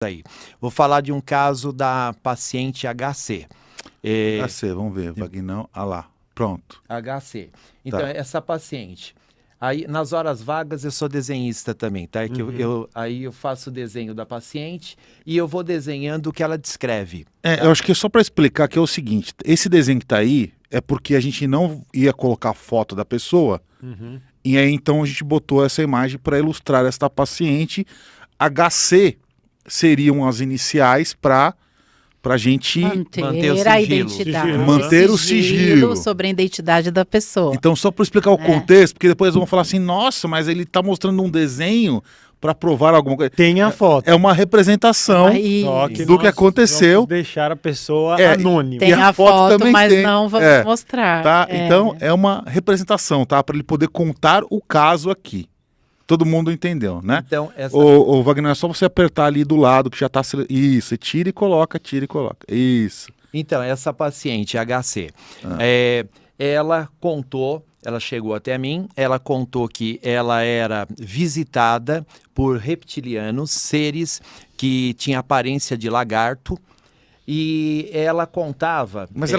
aí. Vou falar de um caso da paciente HC. HC, vamos ver, vaginal, lá, pronto. HC. Então, Tá. essa paciente, aí nas horas vagas eu sou desenhista também, tá? É que aí eu faço o desenho da paciente e eu vou desenhando o que ela descreve. Tá? Eu acho que é só para explicar que é o seguinte, esse desenho que tá aí é porque a gente não ia colocar foto da pessoa, e aí então a gente botou essa imagem para ilustrar esta paciente. HC seriam as iniciais para a gente manter o a sigilo. identidade. Manter o sigilo sobre a identidade da pessoa. Então, só para explicar o contexto, porque depois vão falar assim, nossa, mas ele está mostrando um desenho para provar alguma coisa. Tem a foto. É uma representação Aí, do que aconteceu. Vamos deixar a pessoa anônima. tem E a a foto foto, também mas tem. não vamos mostrar. Tá? Então, é uma representação, tá? Para ele poder contar o caso aqui. Todo mundo entendeu, né? Então, essa... O Wagner, é só você apertar ali do lado, que já tá... Isso, e tira e coloca, Isso. Então, essa paciente HC, ela contou, ela chegou até mim, ela contou que ela era visitada por reptilianos, seres que tinham aparência de lagarto, e ela contava... Mas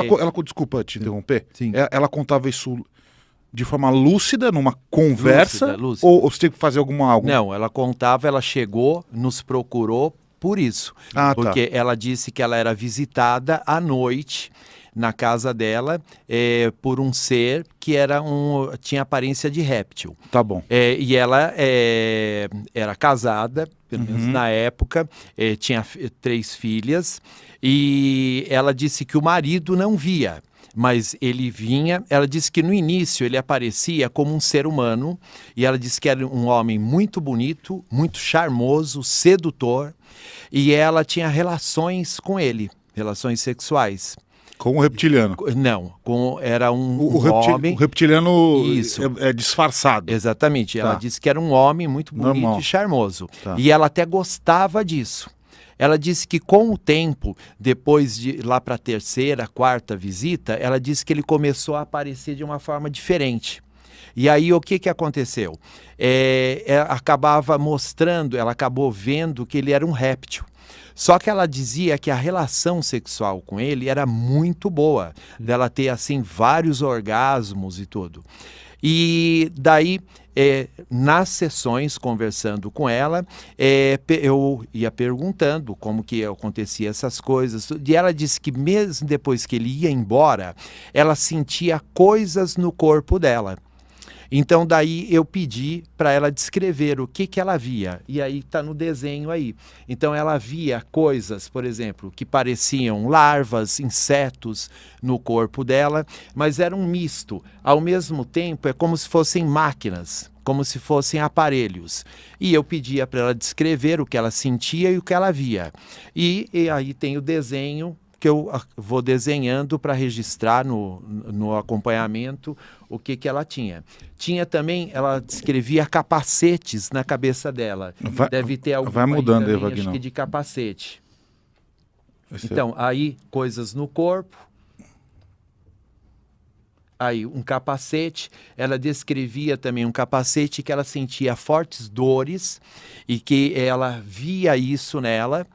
desculpa te interromper, Sim. Ela contava isso de forma lúcida, numa conversa, Lúcida. Ou você tem que fazer algo? Não, ela contava, ela chegou, nos procurou por isso. Porque ela disse que ela era visitada à noite na casa dela por um ser que tinha aparência de réptil. Tá bom. E ela era casada, pelo menos na época, tinha 3 filhas, e ela disse que o marido não via. Mas ele vinha, ela disse que no início ele aparecia como um ser humano, e ela disse que era um homem muito bonito, muito charmoso, sedutor, e ela tinha relações com ele, relações sexuais. Com o reptiliano? Não, era um homem... O reptiliano Isso. É disfarçado. Exatamente, ela disse que era um homem muito bonito e charmoso, e ela até gostava disso. Ela disse que com o tempo, depois de lá para a 3ª, 4ª visita, ela disse que ele começou a aparecer de uma forma diferente. E aí o que aconteceu? Acabava mostrando, ela acabou vendo que ele era um réptil. Só que ela dizia que a relação sexual com ele era muito boa, dela ter assim vários orgasmos e tudo. E daí, nas sessões, conversando com ela, eu ia perguntando como que acontecia essas coisas. E ela disse que mesmo depois que ele ia embora, ela sentia coisas no corpo dela. Então, daí eu pedi para ela descrever o que ela via. E aí está no desenho aí. Então, ela via coisas, por exemplo, que pareciam larvas, insetos no corpo dela, mas era um misto. Ao mesmo tempo, é como se fossem máquinas, como se fossem aparelhos. E eu pedia para ela descrever o que ela sentia e o que ela via. E aí tem o desenho que eu vou desenhando para registrar no acompanhamento o que ela tinha. Tinha também, ela descrevia capacetes na cabeça dela. Deve ter algum vai mudando aí também, acho que de capacete. Então, aí coisas no corpo. Aí um capacete, ela descrevia também um capacete que ela sentia fortes dores e que ela via isso nela.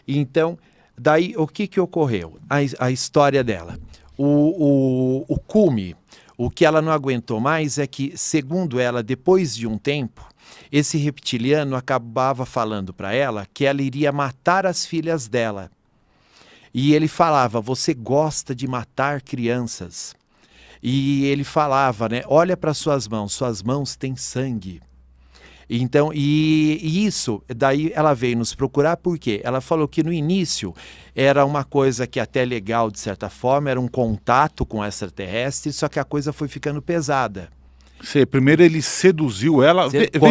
Então, daí, o que ocorreu? A história dela. O cume, o que ela não aguentou mais é que, segundo ela, depois de um tempo, esse reptiliano acabava falando para ela que ela iria matar as filhas dela. E ele falava, você gosta de matar crianças. E ele falava, né, olha para suas mãos têm sangue. Então, e isso, daí ela veio nos procurar porque ela falou que no início era uma coisa que até legal de certa forma, era um contato com extraterrestre, só que a coisa foi ficando pesada. Primeiro ele seduziu ela...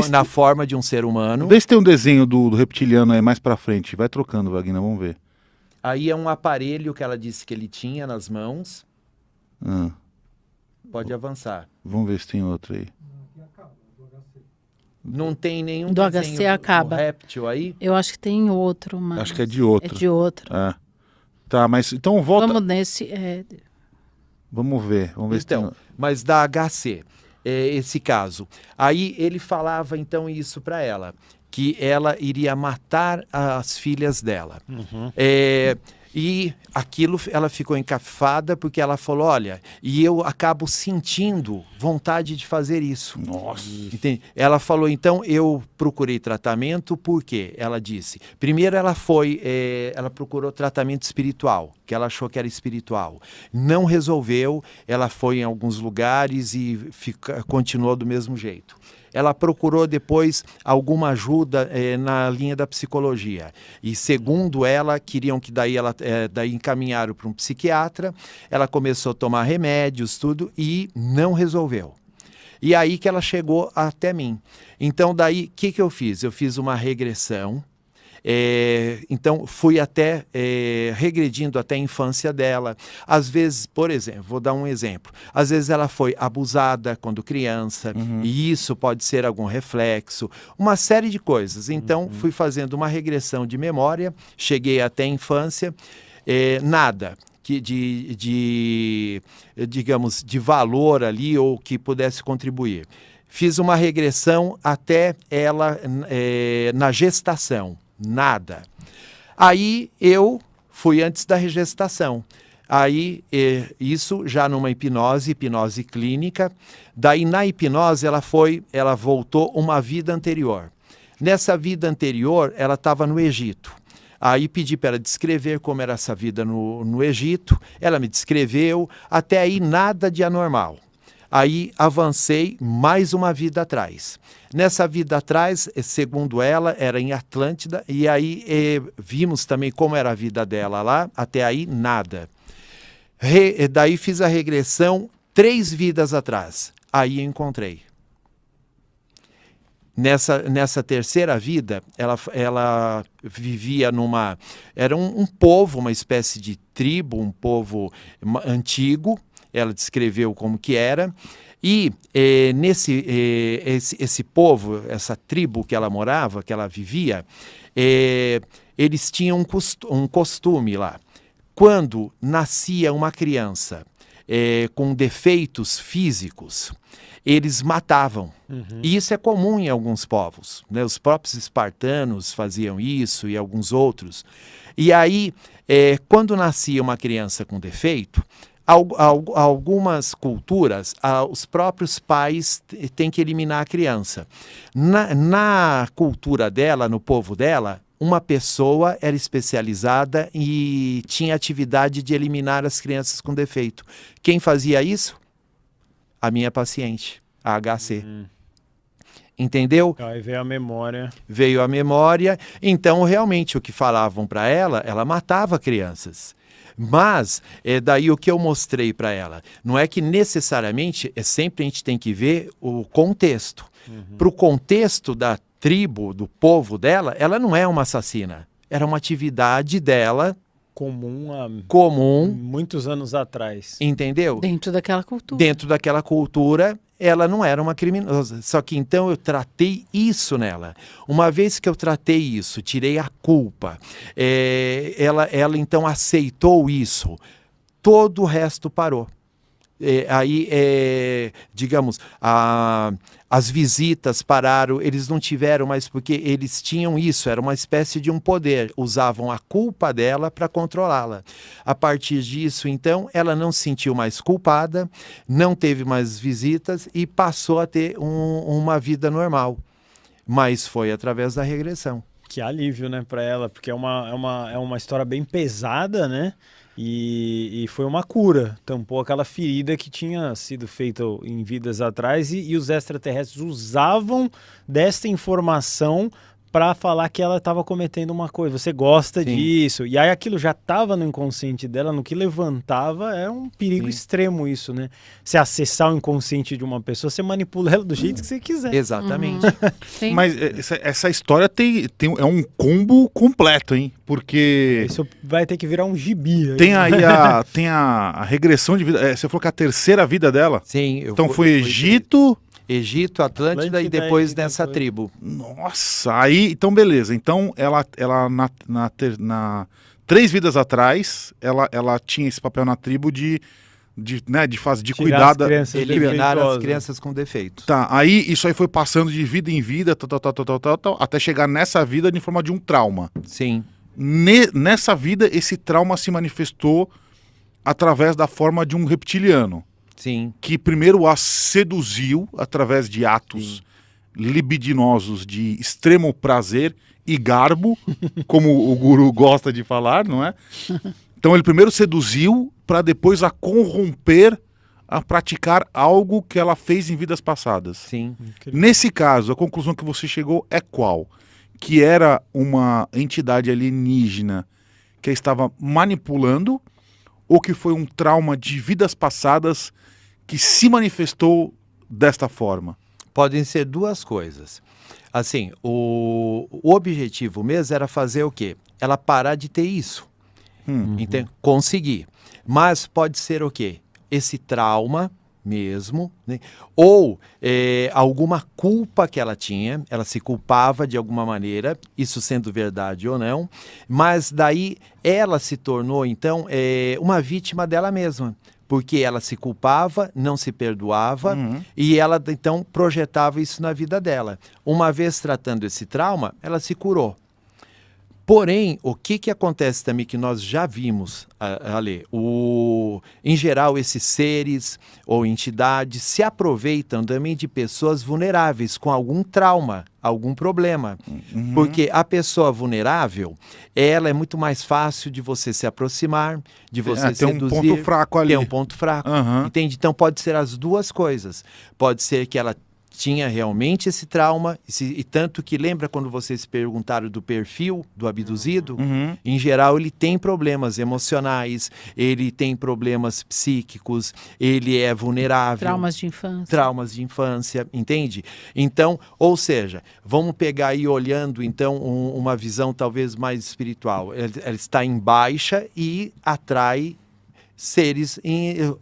na forma de um ser humano. Vê se tem um desenho do reptiliano aí mais pra frente, vai trocando, Wagner, vamos ver. Aí é um aparelho que ela disse que ele tinha nas mãos. Pode avançar. Vamos ver se tem outro aí. Não tem nenhum do desenho HC acaba. Do réptil aí? Eu acho que tem outro, mas... Acho que é de outro. É de outro. Tá, mas então volta... Vamos nesse... Vamos ver se tem... Mas da HC, esse caso. Aí ele falava então isso para ela, que ela iria matar as filhas dela. E aquilo, ela ficou encafada porque ela falou, olha, e eu acabo sentindo vontade de fazer isso. Nossa. Entende? Ela falou, então, eu procurei tratamento, por quê? Ela disse, primeiro ela procurou tratamento espiritual, que ela achou que era espiritual. Não resolveu, ela foi em alguns lugares e continuou do mesmo jeito. Ela procurou depois alguma ajuda na linha da psicologia. E segundo ela, queriam que daí encaminharam para um psiquiatra. Ela começou a tomar remédios, tudo, e não resolveu. E aí que ela chegou até mim. Então daí, o que eu fiz? Eu fiz uma regressão. Então fui até regredindo até a infância dela. Às vezes, por exemplo, vou dar um exemplo. Às vezes ela foi abusada quando criança, e isso pode ser algum reflexo, uma série de coisas. Então fui fazendo uma regressão de memória, cheguei até a infância, nada que digamos, de valor ali ou que pudesse contribuir. Fiz uma regressão até ela na gestação. Nada. Aí eu fui antes da gestação. Aí isso já numa hipnose clínica. Daí na hipnose ela voltou uma vida anterior. Nessa vida anterior ela estava no Egito. Aí pedi para ela descrever como era essa vida no Egito. Ela me descreveu. Até aí nada de anormal. Aí avancei mais uma vida atrás. Nessa vida atrás, segundo ela, era em Atlântida, e aí vimos também como era a vida dela lá, até aí nada. Daí fiz a regressão 3 vidas atrás, aí encontrei. Nessa terceira vida, ela vivia era um povo, uma espécie de tribo, um povo antigo. Ela descreveu como que era, e esse povo, essa tribo que ela morava, que ela vivia, eles tinham um costume lá. Quando nascia uma criança com defeitos físicos, eles matavam. E isso é comum em alguns povos, né? Os próprios espartanos faziam isso e alguns outros. E aí, quando nascia uma criança com defeito, algumas culturas, os próprios pais têm que eliminar a criança. Na cultura dela, no povo dela, uma pessoa era especializada e tinha atividade de eliminar as crianças com defeito. Quem fazia isso? A minha paciente, a HC. Entendeu? Aí veio a memória. Veio a memória. Então, realmente, o que falavam para ela matava crianças. Mas, daí o que eu mostrei para ela, não é que necessariamente, sempre a gente tem que ver o contexto. Para o contexto da tribo, do povo dela, ela não é uma assassina. Era uma atividade dela comum muitos anos atrás. Entendeu? Dentro daquela cultura. Dentro daquela cultura, ela não era uma criminosa. Só que então eu tratei isso nela. Uma vez que eu tratei isso, tirei a culpa, ela então aceitou isso, todo o resto parou. Aí, digamos, as visitas pararam, eles não tiveram mais, porque eles tinham isso, era uma espécie de um poder, usavam a culpa dela para controlá-la. A partir disso, então, ela não se sentiu mais culpada, não teve mais visitas e passou a ter uma vida normal. Mas foi através da regressão. Que alívio, né, para ela, porque é uma história bem pesada, né? E foi uma cura, tampou aquela ferida que tinha sido feita em vidas atrás e os extraterrestres usavam desta informação para falar que ela estava cometendo uma coisa, você gosta Sim. disso, e aí aquilo já estava no inconsciente dela, no que levantava, é um perigo extremo isso, né? Você acessar o inconsciente de uma pessoa, você manipula ela do jeito que você quiser. Exatamente. Mas essa história é um combo completo, hein? Porque... Isso vai ter que virar um gibi. Aí. Tem aí tem a regressão de vida, você falou que é a terceira vida dela? Tem. Então foi Egito... Egito, Atlântida e depois nessa tribo. Nossa, aí, então beleza. Então ela na 3 vidas atrás, ela tinha esse papel na tribo de de cuidar da... Eliminar as crianças com defeitos. Tá, aí isso aí foi passando de vida em vida, até chegar nessa vida em forma de um trauma. Sim. Nessa vida, esse trauma se manifestou através da forma de um reptiliano. Sim. Que primeiro a seduziu através de atos libidinosos de extremo prazer e garbo, como o guru gosta de falar, não é? Então ele primeiro seduziu para depois a corromper a praticar algo que ela fez em vidas passadas. Sim. Nesse caso, a conclusão que você chegou é qual? Que era uma entidade alienígena que a estava manipulando ou que foi um trauma de vidas passadas que se manifestou desta forma? Podem ser duas coisas. Assim, o objetivo mesmo era fazer o quê? Ela parar de ter isso. Então, conseguir. Mas pode ser o quê? Esse trauma mesmo, né? Ou alguma culpa que ela tinha, ela se culpava de alguma maneira, isso sendo verdade ou não, mas daí ela se tornou, então, uma vítima dela mesma, porque ela se culpava, não se perdoava, e ela, então, projetava isso na vida dela. Uma vez tratando esse trauma, ela se curou. Porém, o que acontece também que nós já vimos, Ale, em geral esses seres ou entidades se aproveitam também de pessoas vulneráveis com algum trauma, algum problema. Porque a pessoa vulnerável, ela é muito mais fácil de você se aproximar, de você seduzir. Tem um ponto fraco ali. Tem um ponto fraco, entende? Então pode ser as duas coisas. Pode ser que ela tinha realmente esse trauma, e tanto que lembra quando vocês perguntaram do perfil do abduzido? Em geral ele tem problemas emocionais, ele tem problemas psíquicos, ele é vulnerável. Traumas de infância, entende? Então, ou seja, vamos pegar aí olhando então uma visão talvez mais espiritual. Ela está em baixa e atrai seres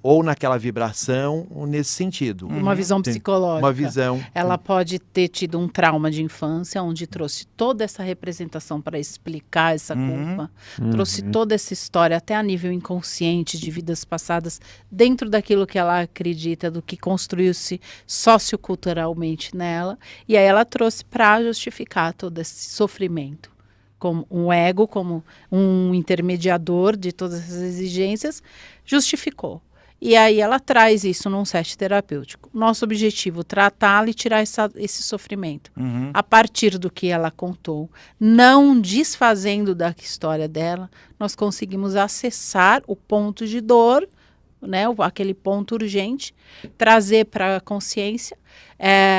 ou naquela vibração ou nesse sentido. Uma visão psicológica. Uma visão. Ela pode ter tido um trauma de infância, onde trouxe toda essa representação para explicar essa culpa, trouxe toda essa história até a nível inconsciente de vidas passadas, dentro daquilo que ela acredita, do que construiu-se socioculturalmente nela, e aí ela trouxe para justificar todo esse sofrimento. Como um ego, como um intermediador de todas essas exigências, justificou. E aí ela traz isso num set terapêutico. Nosso objetivo, tratá-la e tirar esse sofrimento. A partir do que ela contou, não desfazendo da história dela, nós conseguimos acessar o ponto de dor, né, aquele ponto urgente, trazer para a consciência,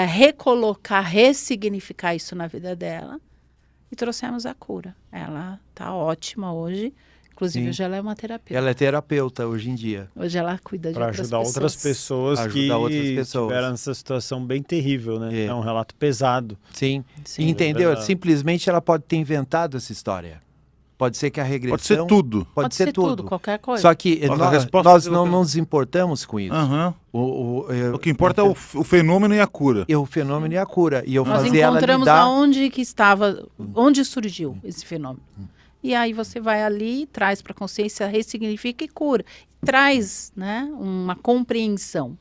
recolocar, ressignificar isso na vida dela, e trouxemos a cura. Ela está ótima hoje. Inclusive, hoje ela é uma terapeuta. Ela é terapeuta hoje em dia. Hoje ela cuida de outras pessoas. Para ajudar outras pessoas que tiveram essa situação bem terrível, né? É um relato pesado. Sim. Entendeu? Simplesmente ela pode ter inventado essa história. Pode ser que a regressão... Pode ser tudo. Pode ser tudo, qualquer coisa. Só que nós não nos importamos com isso. O que importa é o fenômeno e a cura. O fenômeno e a cura. E nós encontramos aonde que estava, onde surgiu esse fenômeno. E aí você vai ali, traz para a consciência, ressignifica e cura. Traz, né, uma compreensão.